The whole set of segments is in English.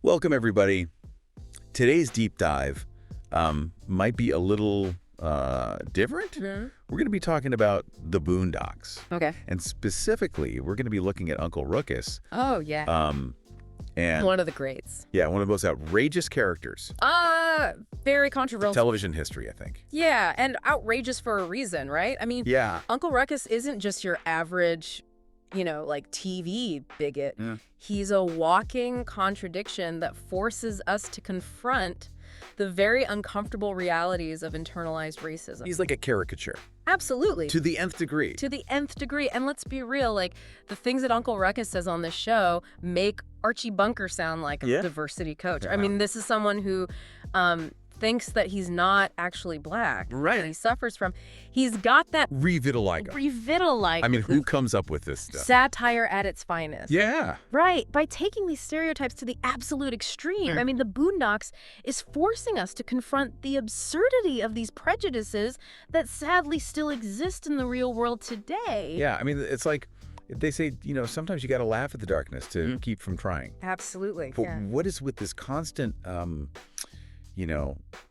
Welcome, everybody. Today's deep dive might be a little different. Mm-hmm. We're going to be talking about the Boondocks. Okay. And specifically, we're going to be looking at Uncle Ruckus. Oh, yeah. And One of the greats. yeah, one of the most outrageous characters. Very controversial. Television history, I think. Yeah, and outrageous for a reason, right? I mean, Yeah. Uncle Ruckus isn't just your average, like TV bigot. Yeah. He's a walking contradiction that forces us to confront the very uncomfortable realities of internalized racism. He's like a caricature. Absolutely. To the nth degree. To the nth degree. And let's be real, like, the things that Uncle Ruckus says on this show make Archie Bunker sound like a diversity coach. Yeah. I mean, this is someone who thinks that he's not actually black. Right. That he suffers from. He's got that Revitiligo. revitiligo. I mean, who comes up with this stuff? Satire at its finest. Yeah. Right. By taking these stereotypes to the absolute extreme. I mean, the Boondocks is forcing us to confront the absurdity of these prejudices that sadly still exist in the real world today. Yeah, I mean, it's like they say, sometimes you got to laugh at the darkness to keep from trying. Absolutely. But what is with this constant,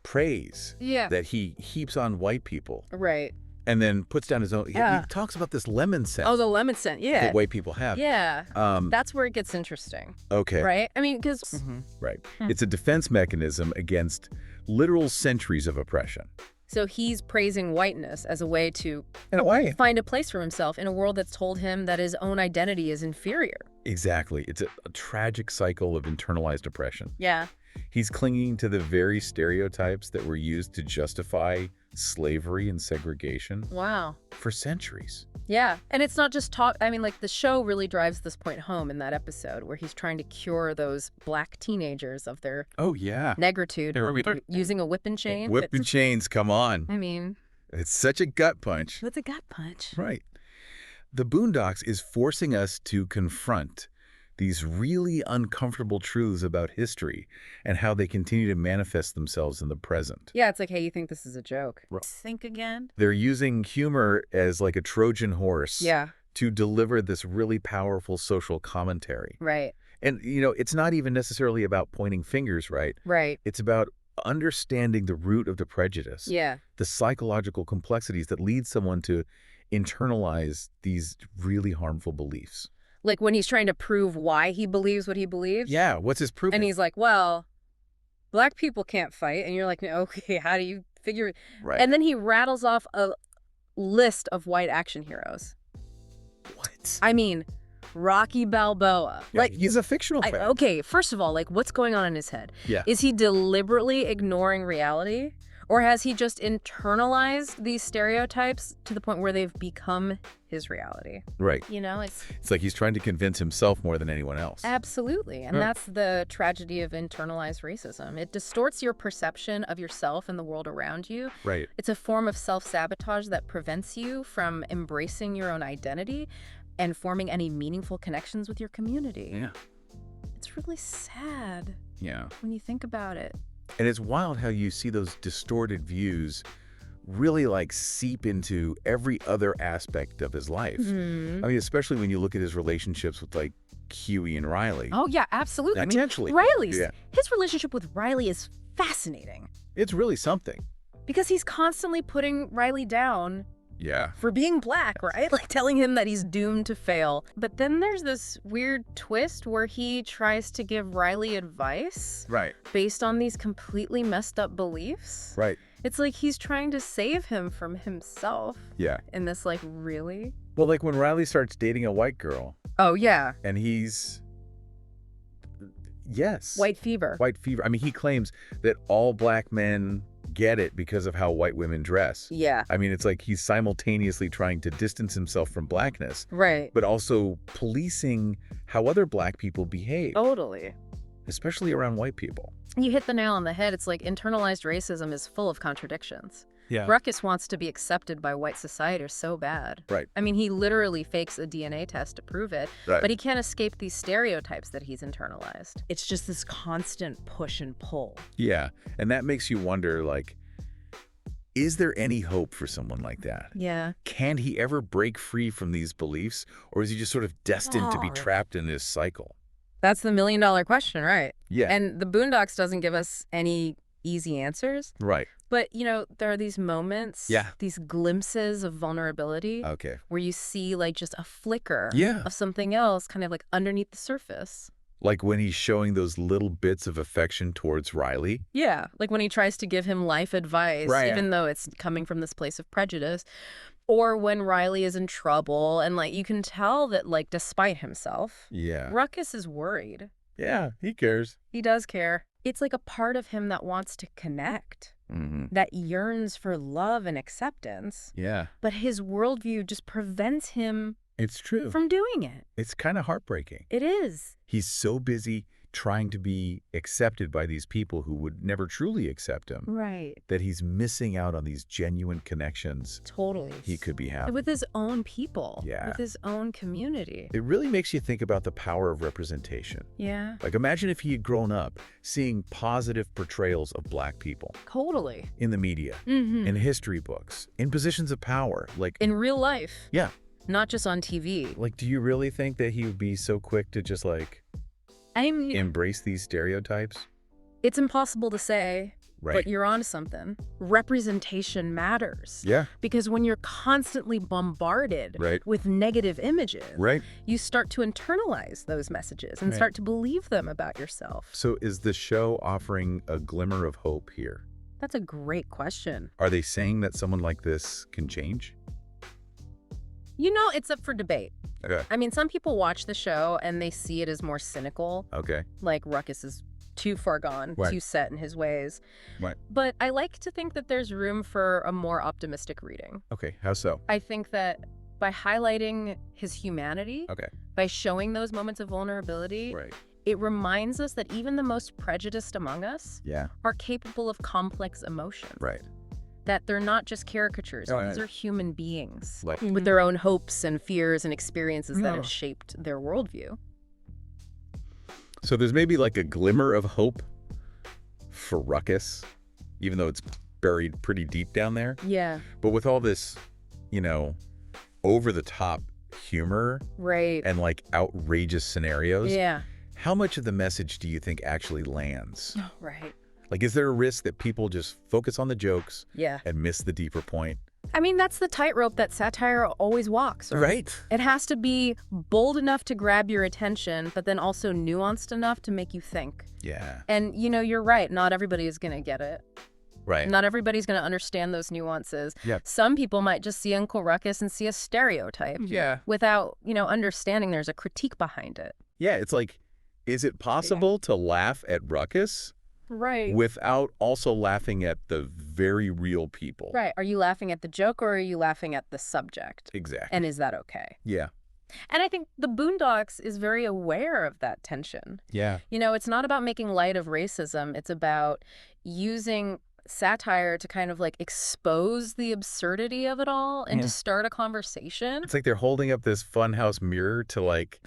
praise that he heaps on white people Right. and then puts down his own? He talks about this lemon scent Oh, the lemon scent. Yeah. that white people have. Yeah. That's where it gets interesting. Okay. Right? I mean, because... Right. It's a defense mechanism against literal centuries of oppression. So he's praising whiteness as a way to In a way. find a place for himself in a world that's told him that his own identity is inferior. Exactly. It's a tragic cycle of internalized oppression. Yeah. He's clinging to the very stereotypes that were used to justify slavery and segregation Wow. for centuries. Yeah. And it's not just talk. I mean, like, the show really drives this point home in that episode where he's trying to cure those black teenagers of their Oh, yeah. negritude using a whip and chain. Whip and chains, come on. I mean, It's such a gut punch. that's a gut punch. Right. The Boondocks is forcing us to confront these really uncomfortable truths about history and how they continue to manifest themselves in the present. Yeah, it's like, hey, you think this is a joke? Right. Think again. They're using humor as like a Trojan horse Yeah. to deliver this really powerful social commentary. Right. And, it's not even necessarily about pointing fingers, right? Right. It's about understanding the root of the prejudice, Yeah. the psychological complexities that lead someone to internalize these really harmful beliefs. Like when he's trying to prove why he believes what he believes. Yeah, what's his proof? And he's like, well, black people can't fight. And you're like, okay, how do you figure? Right. And then he rattles off a list of white action heroes. What? I mean, Rocky Balboa. Yeah, he's a fictional character. Okay, first of all, like, what's going on in his head? Yeah. Is he deliberately ignoring reality? Or has he just internalized these stereotypes to the point where they've become his reality? Right. It's like he's trying to convince himself more than anyone else. absolutely. And that's the tragedy of internalized racism. It distorts your perception of yourself and the world around you. Right. It's a form of self-sabotage that prevents you from embracing your own identity and forming any meaningful connections with your community. Yeah. It's really sad Yeah. when you think about it. And it's wild how you see those distorted views really like seep into every other aspect of his life. Mm-hmm. I mean, especially when you look at his relationships with like Huey and Riley. Oh, yeah, absolutely. Potentially. His relationship with Riley is fascinating It's really something. because he's constantly putting Riley down Yeah. for being black, right? Like telling him that he's doomed to fail. But then there's this weird twist where he tries to give Riley advice Right. based on these completely messed up beliefs. Right. It's like he's trying to save him from himself Yeah. in this, like, really? Well, like when Riley starts dating a white girl Oh, yeah. and he's... Yes. White fever. White fever. I mean, he claims that all black men get it because of how white women dress. Yeah. I mean, it's like he's simultaneously trying to distance himself from blackness, Right. but also policing how other black people behave, Totally. especially around white people. You hit the nail on the head. It's like internalized racism is full of contradictions. Yeah. Ruckus wants to be accepted by white society so bad. Right. I mean, he literally fakes a DNA test to prove it, Right. but he can't escape these stereotypes that he's internalized. It's just this constant push and pull. Yeah. And that makes you wonder, like, is there any hope for someone like that? Yeah. Can he ever break free from these beliefs, or is he just sort of destined to be Oh. trapped in this cycle? That's the million-dollar question, right? Yeah. And the Boondocks doesn't give us any easy answers. Right. But, there are these moments, Yeah. these glimpses of vulnerability Okay. where you see, like, just a flicker Yeah. of something else kind of, like, underneath the surface. Like when he's showing those little bits of affection towards Riley. Yeah, like when he tries to give him life advice, Right. even though it's coming from this place of prejudice. Or when Riley is in trouble and, like, you can tell that, like, despite himself, Yeah. Ruckus is worried. Yeah, he cares. He does care. It's like a part of him that wants to connect, that yearns for love and acceptance. Yeah. But his worldview just prevents him It's true. from doing it. It's kind of heartbreaking. It is. He's so busy trying to be accepted by these people who would never truly accept him Right. that he's missing out on these genuine connections Totally. he could be having. With his own people. Yeah. With his own community. It really makes you think about the power of representation. Yeah. Like, imagine if he had grown up seeing positive portrayals of Black people Totally. in the media, in history books, in positions of power. Like, In real life. yeah. Not just on TV. Like, do you really think that he would be so quick to just, like, I mean, embrace these stereotypes? it's impossible to say, Right. but you're onto something. Representation matters. Yeah. Because when you're constantly bombarded Right. with negative images, Right. you start to internalize those messages and Right. start to believe them about yourself. So is the show offering a glimmer of hope here? That's a great question. Are they saying that someone like this can change? It's up for debate. Okay. I mean, some people watch the show and they see it as more cynical, Okay. like Ruckus is too far gone, Right. too set in his ways. Right. But I like to think that there's room for a more optimistic reading. Okay. How so? I think that by highlighting his humanity, Okay. by showing those moments of vulnerability, Right. it reminds us that even the most prejudiced among us Yeah. are capable of complex emotions. Right. That they're not just caricatures. Oh, These yeah. are human beings Like- with their own hopes and fears and experiences that Yeah. have shaped their worldview. So there's maybe like a glimmer of hope for Ruckus, even though it's buried pretty deep down there. Yeah, But with all this, over the top humor right. and like outrageous scenarios, Yeah, how much of the message do you think actually lands? right. Like, is there a risk that people just focus on the jokes Yeah. and miss the deeper point? I mean, that's the tightrope that satire always walks. Right. It has to be bold enough to grab your attention, but then also nuanced enough to make you think. Yeah. And, you're right. Not everybody is going to get it. Right. Not everybody's going to understand those nuances. Yep. Some people might just see Uncle Ruckus and see a stereotype Yeah. without, understanding there's a critique behind it. Yeah. It's like, is it possible to laugh at Ruckus Right. without also laughing at the very real people? Right. Are you laughing at the joke or are you laughing at the subject? Exactly. And is that okay? Yeah. And I think the Boondocks is very aware of that tension. Yeah. It's not about making light of racism. It's about using satire to kind of like expose the absurdity of it all and to start a conversation. It's like they're holding up this funhouse mirror to like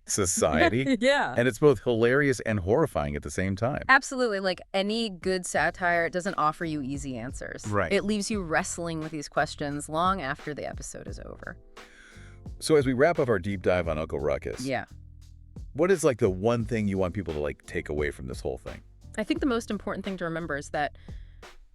society. Yeah. And it's both hilarious and horrifying at the same time. Absolutely. Like any good satire, it doesn't offer you easy answers. Right. It leaves you wrestling with these questions long after the episode is over. So as we wrap up our deep dive on Uncle Ruckus, Yeah. what is like the one thing you want people to like take away from this whole thing? I think the most important thing to remember is that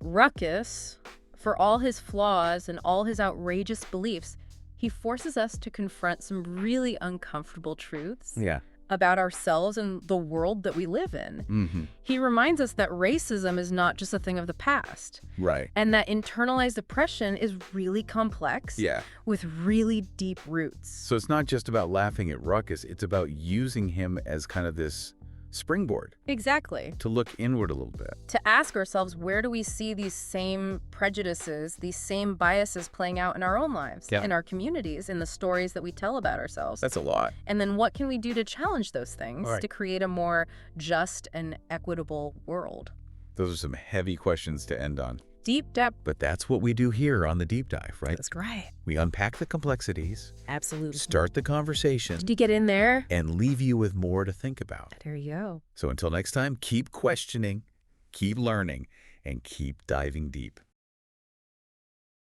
Ruckus, for all his flaws and all his outrageous beliefs, he forces us to confront some really uncomfortable truths Yeah. about ourselves and the world that we live in. Mm-hmm. He reminds us that racism is not just a thing of the past, Right. and that internalized oppression is really complex Yeah. with really deep roots. So it's not just about laughing at Ruckus, it's about using him as kind of this springboard Exactly. to look inward a little bit. To ask ourselves, where do we see these same prejudices, these same biases playing out in our own lives, Yeah. in our communities, in the stories that we tell about ourselves? That's a lot. And then what can we do to challenge those things All right. to create a more just and equitable world? Those are some heavy questions to end on. Deep depth. But that's what we do here on the Deep Dive, right? That's right. We unpack the complexities, Absolutely. start the conversation, Did you get in there? and leave you with more to think about. There you go. So until next time, keep questioning, keep learning, and keep diving deep.